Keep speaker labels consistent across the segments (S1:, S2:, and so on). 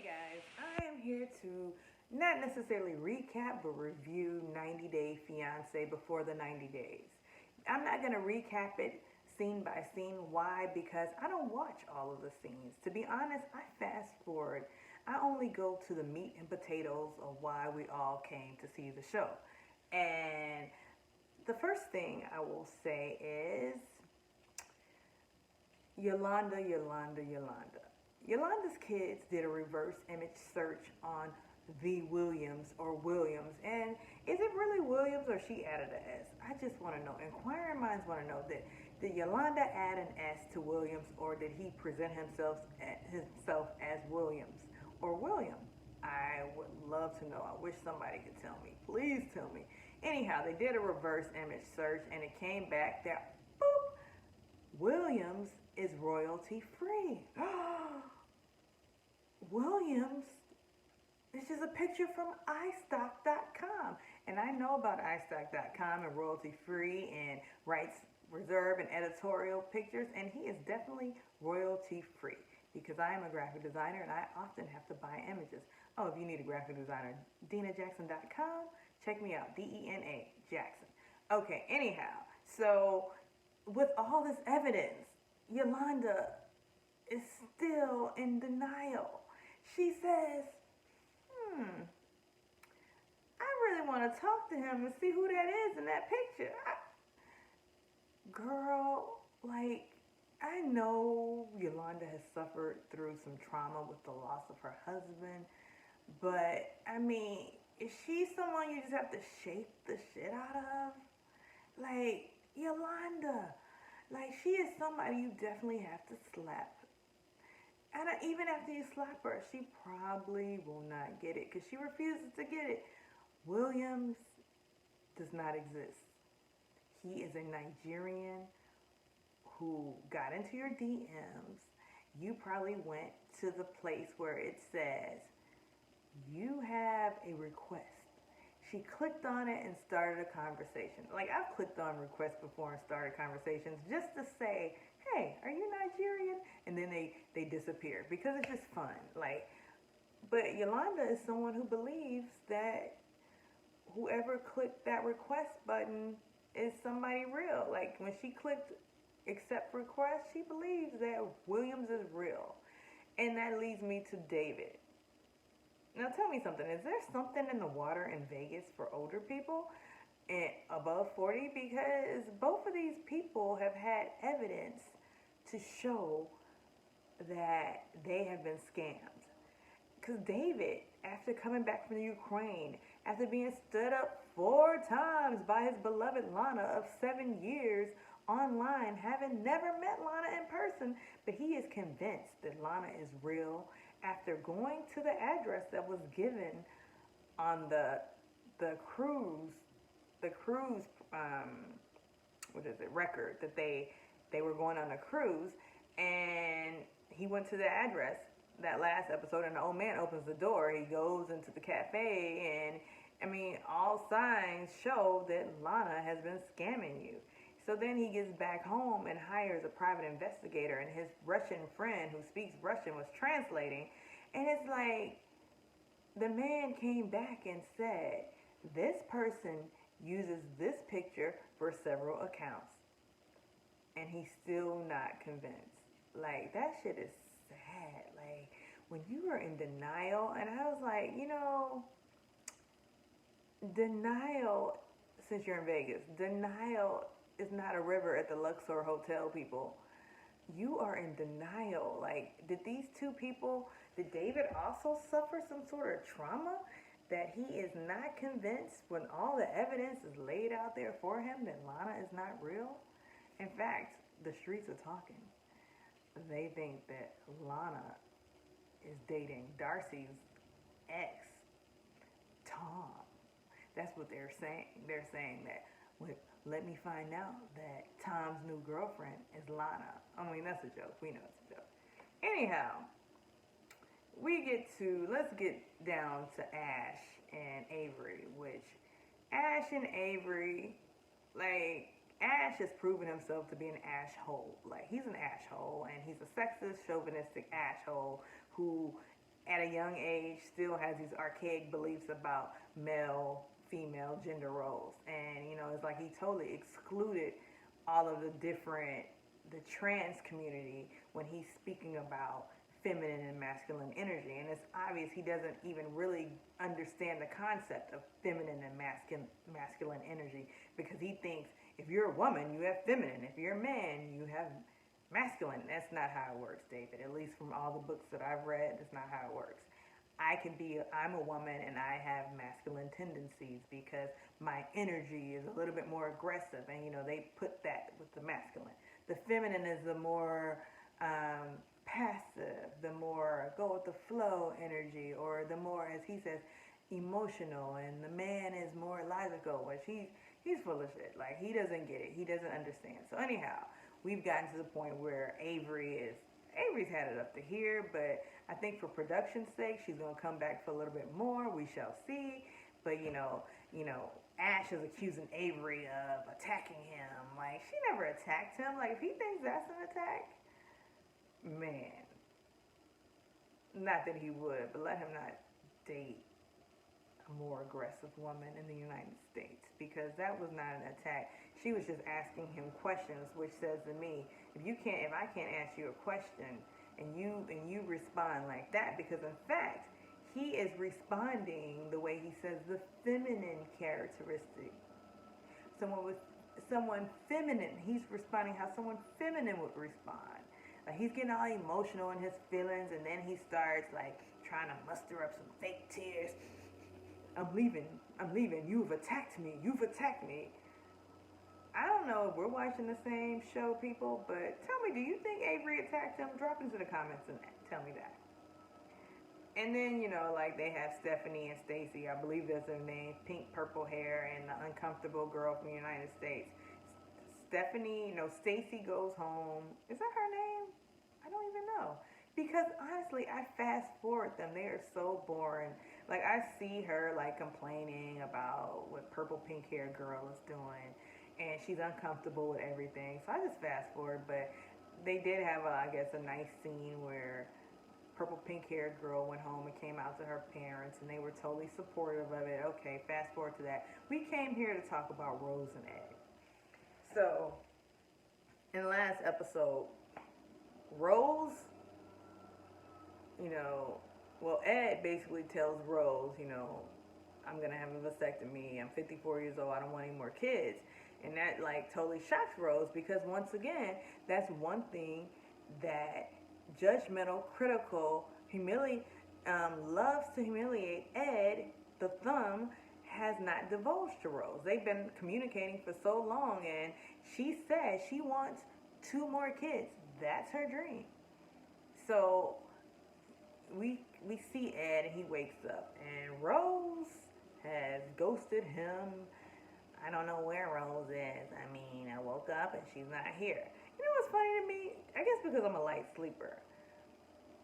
S1: Hey guys, I am here to not necessarily recap but review 90 Day Fiance before the 90 days. I'm not going to recap it scene by scene. Why? Because I don't watch all of the scenes. To be honest, I fast forward. I only go to the meat and potatoes of why we all came to see the show. And the first thing I will say is Yolanda. Yolanda's kids did a reverse image search on the Williams or Williams. And is it really Williams or she added an S? I just want to know. Inquiring minds want to know that did Yolanda add an S to Williams or did he present himself as Williams or William? I would love to know. I wish somebody could tell me. Please tell me. Anyhow, they did a reverse image search and it came back that boop, Williams is royalty free. Williams, this is a picture from iStock.com. And I know about iStock.com and royalty free and rights reserve and editorial pictures. And he is definitely royalty free because I am a graphic designer and I often have to buy images. Oh, if you need a graphic designer, DenaJackson.com. Check me out, DENA Jackson. Okay, anyhow, so with all this evidence, Yolanda is still in denial. She says, I really want to talk to him and see who that is in that picture. Girl, like, I know Yolanda has suffered through some trauma with the loss of her husband, but I mean, is she someone you just have to shake the shit out of? Like, Yolanda, like, she is somebody you definitely have to slap. And even after you slap her, she probably will not get it because she refuses to get it. Williams does not exist. He is a Nigerian who got into your DMs. You probably went to the place where it says, you have a request. She clicked on it and started a conversation. Like, I've clicked on requests before and started conversations just to say, hey, are you Nigerian? And then they disappear because it's just fun. Like, but Yolanda is someone who believes that whoever clicked that request button is somebody real. Like, when she clicked accept request, she believes that Williams is real. And that leads me to David. Now tell me something. Is there something in the water in Vegas for older people and above 40? Because both of these people have had evidence to show that they have been scammed. Because David, after coming back from the Ukraine, after being stood up 4 times by his beloved Lana of 7 years online, having never met Lana in person, but he is convinced that Lana is real after going to the address that was given on the cruise record that they were going on a cruise, and he went to the address that last episode, and the old man opens the door. He goes into the cafe, and I mean, all signs show that Lana has been scamming you. So then he gets back home and hires a private investigator, and his Russian friend who speaks Russian was translating. And it's like, the man came back and said, this person uses this picture for several accounts. And he's still not convinced. Like, that shit is sad. Like, when you are in denial, and I was like, denial, since you're in Vegas, denial is not a river at the Luxor Hotel, people. You are in denial. Like, did these two people, did David also suffer some sort of trauma that he is not convinced when all the evidence is laid out there for him that Lana is not real? In fact, the streets are talking. They think that Lana is dating Darcy's ex, Tom. That's what they're saying. They're saying that, let me find out that Tom's new girlfriend is Lana. I mean, that's a joke. We know it's a joke. Anyhow, let's get down to Ash and Avery, which Ash and Avery, like, Ash has proven himself to be an asshole. Like, he's an asshole, and he's a sexist, chauvinistic asshole who at a young age still has these archaic beliefs about male, female gender roles. And, it's like he totally excluded all of the trans community when he's speaking about feminine and masculine energy. And it's obvious he doesn't even really understand the concept of feminine and masculine energy, because he thinks if you're a woman, you have feminine. If you're a man, you have masculine. That's not how it works, David. At least from all the books that I've read, that's not how it works. I'm a woman and I have masculine tendencies because my energy is a little bit more aggressive, and they put that with the masculine. The feminine is the more passive, the more go with the flow energy, or the more, as he says, emotional, and the man is more logical, which he's full of shit. Like, he doesn't get it. He doesn't understand. So anyhow, we've gotten to the point where Avery's had it up to here, but I think for production's sake, she's gonna come back for a little bit more. We shall see. But Ash is accusing Avery of attacking him. Like, she never attacked him. Like, if he thinks that's an attack, man, not that he would, but let him not date a more aggressive woman in the United States, because that was not an attack. She was just asking him questions, which says to me, if I can't ask you a question and you respond like that, because in fact he is responding the way he says the feminine characteristic. Someone feminine, he's responding how someone feminine would respond. Like, he's getting all emotional in his feelings, and then he starts like trying to muster up some fake tears. I'm leaving. You've attacked me. I don't know if we're watching the same show, people, but tell me, do you think Avery attacked him? Drop into the comments and tell me that. And then, like, they have Stephanie and Stacy. I believe that's their name. Pink, purple hair, and the uncomfortable girl from the United States. Stacy goes home. Is that her name? I don't even know. Because, honestly, I fast forward them. They are so boring. Like, I see her, like, complaining about what purple, pink hair girl is doing. And she's uncomfortable with everything. So I just fast forward. But they did have, a nice scene where purple pink haired girl went home and came out to her parents, and they were totally supportive of it. Okay, fast forward to that. We came here to talk about Rose and Ed. So, in the last episode, Rose, Ed basically tells Rose, I'm going to have a vasectomy. I'm 54 years old. I don't want any more kids. And that, like, totally shocks Rose, because once again, that's one thing that judgmental, critical, loves to humiliate Ed, the thumb, has not divulged to Rose. They've been communicating for so long, and she says she wants 2 more kids. That's her dream. So we see Ed, and he wakes up, and Rose has ghosted him. I don't know where Rose is. I woke up and she's not here. You know what's funny to me? I guess because I'm a light sleeper.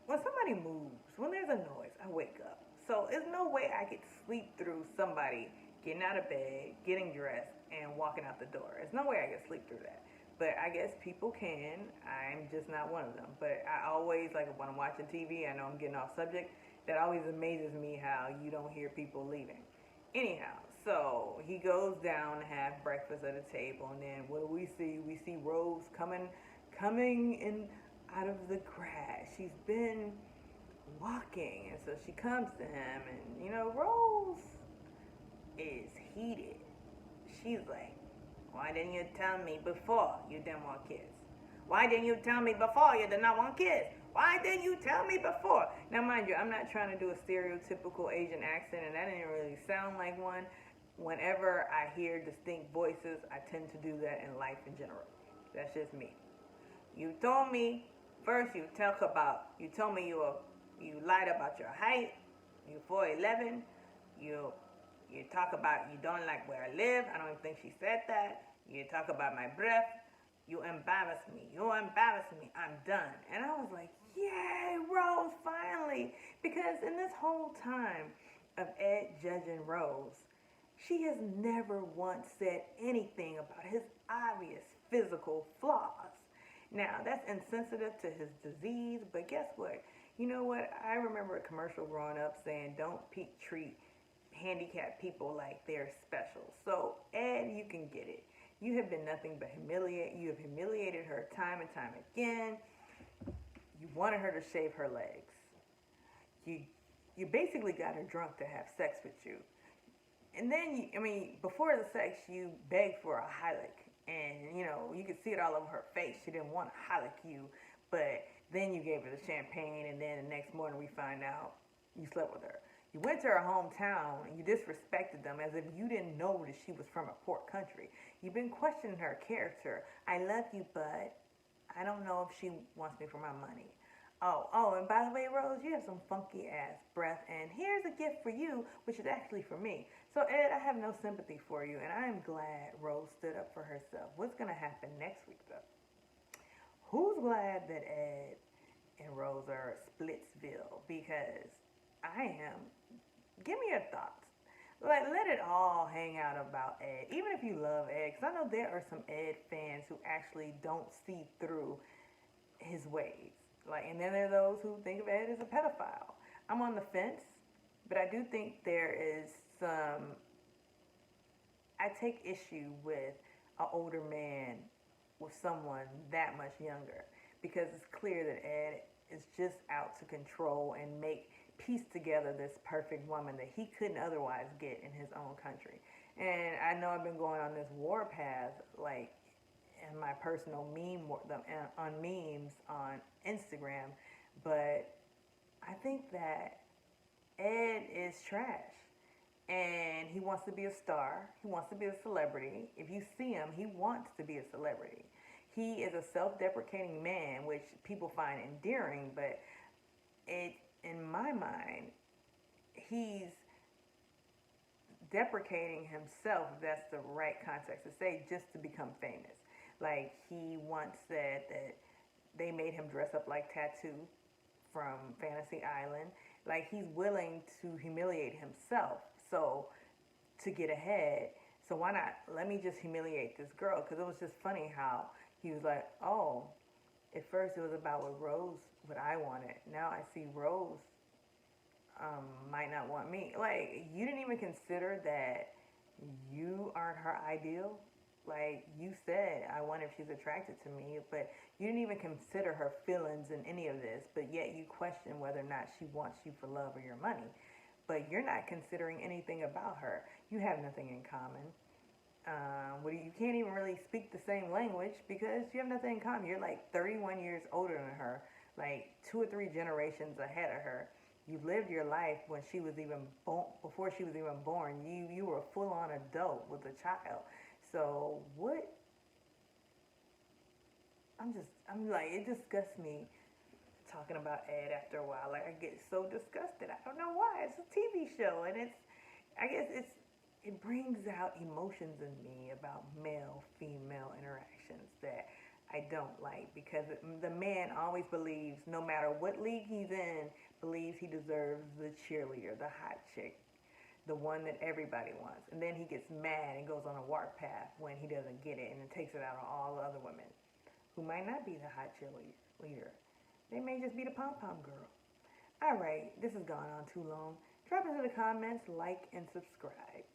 S1: When somebody moves, when there's a noise, I wake up. So there's no way I could sleep through somebody getting out of bed, getting dressed, and walking out the door. There's no way I could sleep through that. But I guess people can. I'm just not one of them. But I always, like, when I'm watching TV, I know I'm getting off subject, that always amazes me how you don't hear people leaving. Anyhow, so he goes down to have breakfast at a table, and then what do we see? We see Rose coming in out of the grass. She's been walking, and so she comes to him, and Rose is heated. She's like, why didn't you tell me before you didn't want kids? Why didn't you tell me before you did not want kids? Why didn't you tell me before? Now, mind you, I'm not trying to do a stereotypical Asian accent, and that didn't really sound like one. Whenever I hear distinct voices, I tend to do that in life in general. That's just me. You told me, first you told me you lied about your height, you 4'11", you talk about you don't like where I live. I don't even think she said that. You talk about my breath. You embarrass me. I'm done. And I was like, yay, Rose, finally. Because in this whole time of Ed judging Rose, she has never once said anything about his obvious physical flaws. Now, that's insensitive to his disease, but guess what? You know what? I remember a commercial growing up saying, "Don't treat handicapped people like they're special." So, Ed, you can get it. You have been nothing but humiliate. You have humiliated her time and time again. You wanted her to shave her legs. You you basically got her drunk to have sex with you. And then, before the sex, you begged for a holic. And, you could see it all over her face. She didn't want to holic you. But then you gave her the champagne, and then the next morning we find out you slept with her. You went to her hometown, and you disrespected them as if you didn't know that she was from a poor country. You've been questioning her character. I love you, but I don't know if she wants me for my money. And by the way, Rose, you have some funky ass breath, and here's a gift for you, which is actually for me. So, Ed, I have no sympathy for you, and I am glad Rose stood up for herself. What's going to happen next week, though? Who's glad that Ed and Rose are Splitsville? Because I am. Give me your thoughts. Like, let it all hang out about Ed, even if you love Ed, because I know there are some Ed fans who actually don't see through his ways. Like, and then there are those who think of Ed as a pedophile. I'm on the fence, but I do think there is some. I take issue with an older man with someone that much younger because it's clear that Ed is just out to control and make piece together this perfect woman that he couldn't otherwise get in his own country. And I know I've been going on this war path, like in my personal on memes on Instagram, but I think that Ed is trash. And he wants to be a star. He wants to be a celebrity. If you see him, he wants to be a celebrity. He is a self-deprecating man, which people find endearing, but in my mind, he's deprecating himself, if that's the right context to say, just to become famous. Like, he once said that they made him dress up like Tattoo from Fantasy Island. Like, he's willing to humiliate himself so to get ahead. So why not let me just humiliate this girl? Because it was just funny how he was like, oh, at first it was about what I wanted. Now I see Rose might not want me. Like, you didn't even consider that you aren't her ideal. Like, you said, I wonder if she's attracted to me, but you didn't even consider her feelings in any of this, but yet you question whether or not she wants you for love or your money. But you're not considering anything about her. You have nothing in common. You can't even really speak the same language because you have nothing in common. You're like 31 years older than her, like 2 or 3 generations ahead of her. You lived your life when she was even before she was even born. You were a full-on adult with a child. So what? I'm like, it disgusts me talking about Ed after a while. Like, I get so disgusted. I don't know why. It's a TV show, and I guess it brings out emotions in me about male-female interactions that I don't like because the man always believes, no matter what league he's in, believes he deserves the cheerleader, the hot chick, the one that everybody wants. And then he gets mad and goes on a warpath when he doesn't get it and it takes it out on all the other women who might not be the hot cheerleader. They may just be the pom-pom girl. All right, this has gone on too long. Drop into the comments, like, and subscribe.